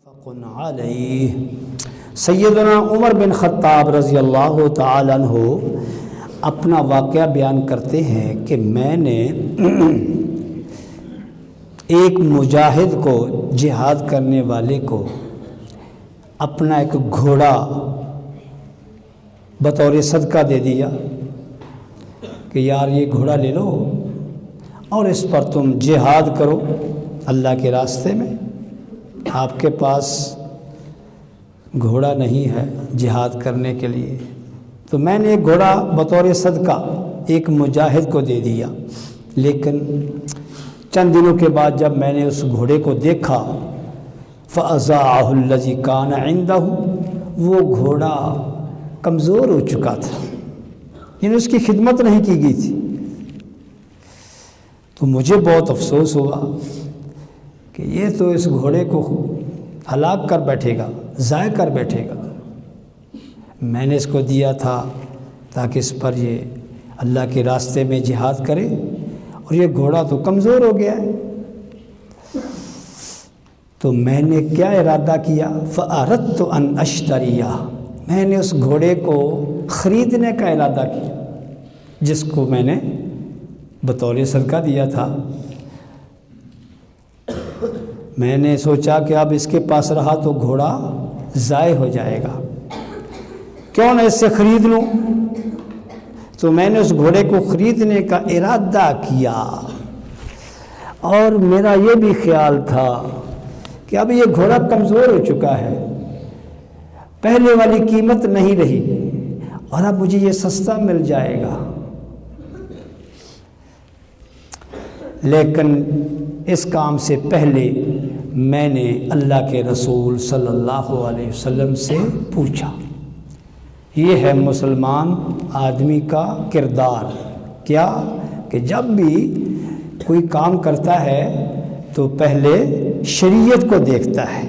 متفق علیہ۔ سیدنا عمر بن خطاب رضی اللہ تعالیٰ عنہ اپنا واقعہ بیان کرتے ہیں کہ میں نے ایک مجاہد کو، جہاد کرنے والے کو، اپنا ایک گھوڑا بطور صدقہ دے دیا کہ یار یہ گھوڑا لے لو اور اس پر تم جہاد کرو اللہ کے راستے میں۔ آپ کے پاس گھوڑا نہیں ہے جہاد کرنے کے لیے، تو میں نے ایک گھوڑا بطور صدقہ ایک مجاہد کو دے دیا۔ لیکن چند دنوں کے بعد جب میں نے اس گھوڑے کو دیکھا، فَأَضَاعَهُ الَّذِي كَانَ عِنْدَهُ، وہ گھوڑا کمزور ہو چکا تھا، یعنی اس کی خدمت نہیں کی گئی تھی۔ تو مجھے بہت افسوس ہوا کہ یہ تو اس گھوڑے کو ہلاک کر بیٹھے گا، ضائع کر بیٹھے گا۔ میں نے اس کو دیا تھا تاکہ اس پر یہ اللہ کے راستے میں جہاد کرے، اور یہ گھوڑا تو کمزور ہو گیا ہے۔ تو میں نے کیا ارادہ کیا، فَأَرَدْتُ أَنْ أَشْتَرِيَهُ، میں نے اس گھوڑے کو خریدنے کا ارادہ کیا جس کو میں نے بطور صدقہ دیا تھا۔ میں نے سوچا کہ اب اس کے پاس رہا تو گھوڑا ضائع ہو جائے گا، کیوں نہ اس سے خرید لوں۔ تو میں نے اس گھوڑے کو خریدنے کا ارادہ کیا، اور میرا یہ بھی خیال تھا کہ اب یہ گھوڑا کمزور ہو چکا ہے، پہلے والی قیمت نہیں رہی، اور اب مجھے یہ سستا مل جائے گا۔ لیکن اس کام سے پہلے میں نے اللہ کے رسول صلی اللہ علیہ وسلم سے پوچھا۔ یہ ہے مسلمان آدمی کا کردار، کیا کہ جب بھی کوئی کام کرتا ہے تو پہلے شریعت کو دیکھتا ہے،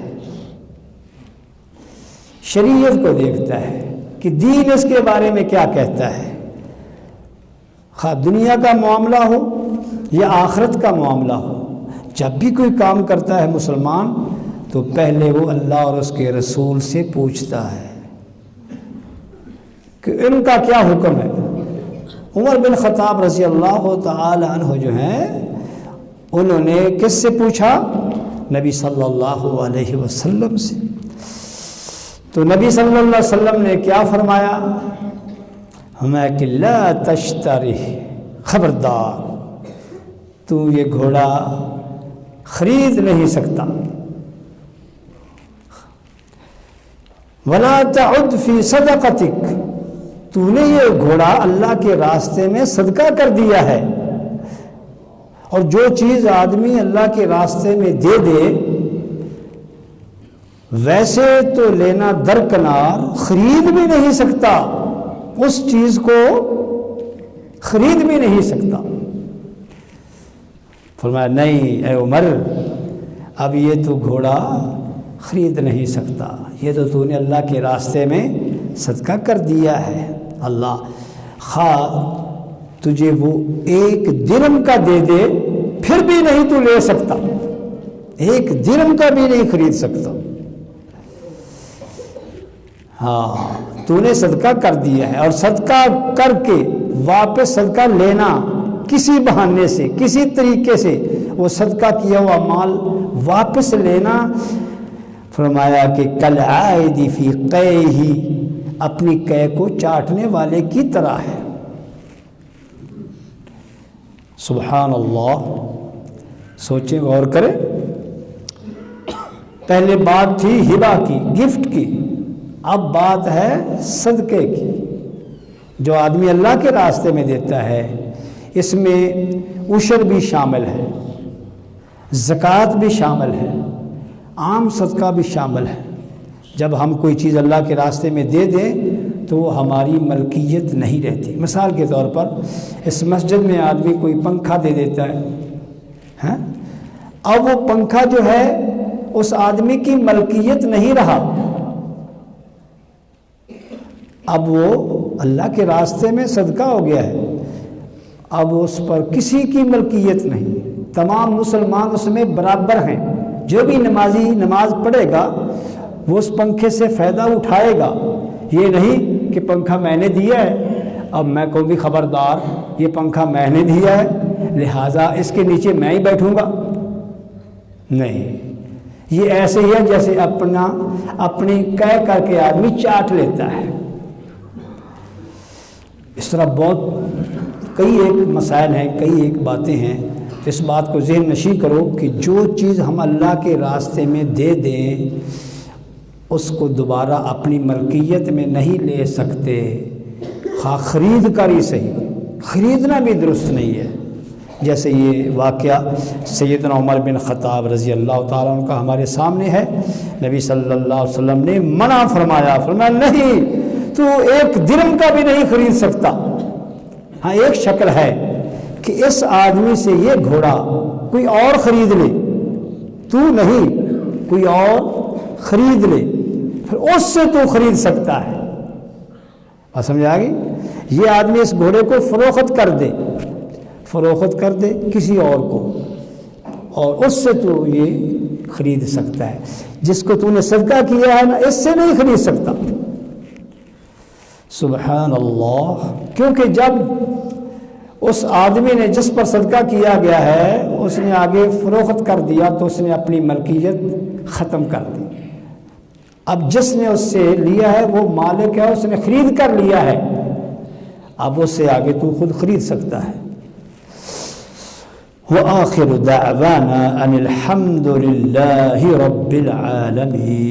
شریعت کو دیکھتا ہے کہ دین اس کے بارے میں کیا کہتا ہے، خواہ دنیا کا معاملہ ہو یا آخرت کا معاملہ ہو۔ جب بھی کوئی کام کرتا ہے مسلمان تو پہلے وہ اللہ اور اس کے رسول سے پوچھتا ہے کہ ان کا کیا حکم ہے۔ عمر بن خطاب رضی اللہ تعالی عنہ جو ہیں، انہوں نے کس سے پوچھا؟ نبی صلی اللہ علیہ وسلم سے۔ تو نبی صلی اللہ علیہ وسلم نے کیا فرمایا؟ ہمیں کہ لا تشتری، خبردار تو یہ گھوڑا خرید نہیں سکتا، ولا تعد فی صدقتک، تو نے یہ گھوڑا اللہ کے راستے میں صدقہ کر دیا ہے، اور جو چیز آدمی اللہ کے راستے میں دے دے ویسے تو لینا درکنار خرید بھی نہیں سکتا، اس چیز کو خرید بھی نہیں سکتا۔ فرمایا نہیں اے عمر، اب یہ تو گھوڑا خرید نہیں سکتا، یہ تو نے اللہ کے راستے میں صدقہ کر دیا ہے۔ اللہ خواہ تجھے وہ ایک درہم کا دے دے پھر بھی نہیں تو لے سکتا، ایک درہم کا بھی نہیں خرید سکتا۔ ہاں تو نے صدقہ کر دیا ہے، اور صدقہ کر کے واپس صدقہ لینا، کسی بہانے سے کسی طریقے سے وہ صدقہ کیا ہوا مال واپس لینا، فرمایا کہ کالعائد فی قیہ، اپنی قے کو چاٹنے والے کی طرح ہے۔ سبحان اللہ، سوچیں غور کریں۔ پہلے بات تھی ہبہ کی، گفٹ کی، اب بات ہے صدقے کی، جو آدمی اللہ کے راستے میں دیتا ہے۔ اس میں عشر بھی شامل ہے، زکوٰۃ بھی شامل ہے، عام صدقہ بھی شامل ہے۔ جب ہم کوئی چیز اللہ کے راستے میں دے دیں تو وہ ہماری ملکیت نہیں رہتی۔ مثال کے طور پر اس مسجد میں آدمی کوئی پنکھا دے دیتا ہے، اب وہ پنکھا جو ہے اس آدمی کی ملکیت نہیں رہا، اب وہ اللہ کے راستے میں صدقہ ہو گیا ہے، اب اس پر کسی کی ملکیت نہیں، تمام مسلمان اس میں برابر ہیں، جو بھی نمازی نماز پڑھے گا وہ اس پنکھے سے فائدہ اٹھائے گا، یہ نہیں کہ پنکھا میں نے دیا ہے اب میں کہوں بھی خبردار یہ پنکھا میں نے دیا ہے لہٰذا اس کے نیچے میں ہی بیٹھوں گا، نہیں، یہ ایسے ہی ہے جیسے اپنی کہہ کر کے آدمی چاٹ لیتا ہے۔ اس طرح بہت کئی ایک مسائل ہیں، کئی ایک باتیں ہیں، اس بات کو ذہن نشین کرو کہ جو چیز ہم اللہ کے راستے میں دے دیں اس کو دوبارہ اپنی ملکیت میں نہیں لے سکتے، خواہ خرید کر ہی صحیح، خریدنا بھی درست نہیں ہے۔ جیسے یہ واقعہ سیدنا عمر بن خطاب رضی اللہ تعالیٰ عنہ کا ہمارے سامنے ہے، نبی صلی اللہ علیہ وسلم نے منع فرمایا نہیں تو ایک درم کا بھی نہیں خرید سکتا۔ ہاں ایک شکل ہے کہ اس آدمی سے یہ گھوڑا کوئی اور خرید لے، تو نہیں کوئی اور خرید لے، پھر اس سے تو خرید سکتا ہے، بات سمجھ آ گئی؟ یہ آدمی اس گھوڑے کو فروخت کر دے کسی اور کو اور اس سے تو یہ خرید سکتا ہے، جس کو تو نے صدقہ کیا ہے نا اس سے نہیں خرید سکتا۔ سبحان اللہ، کیونکہ جب اس آدمی نے جس پر صدقہ کیا گیا ہے اس نے آگے فروخت کر دیا تو اس نے اپنی ملکیت ختم کر دی۔ اب جس نے اس سے لیا ہے وہ مالک ہے، اس نے خرید کر لیا ہے، اب اس سے آگے تو خود خرید سکتا ہے۔ وآخر دعوانا ان الحمد للہ رب العالمین۔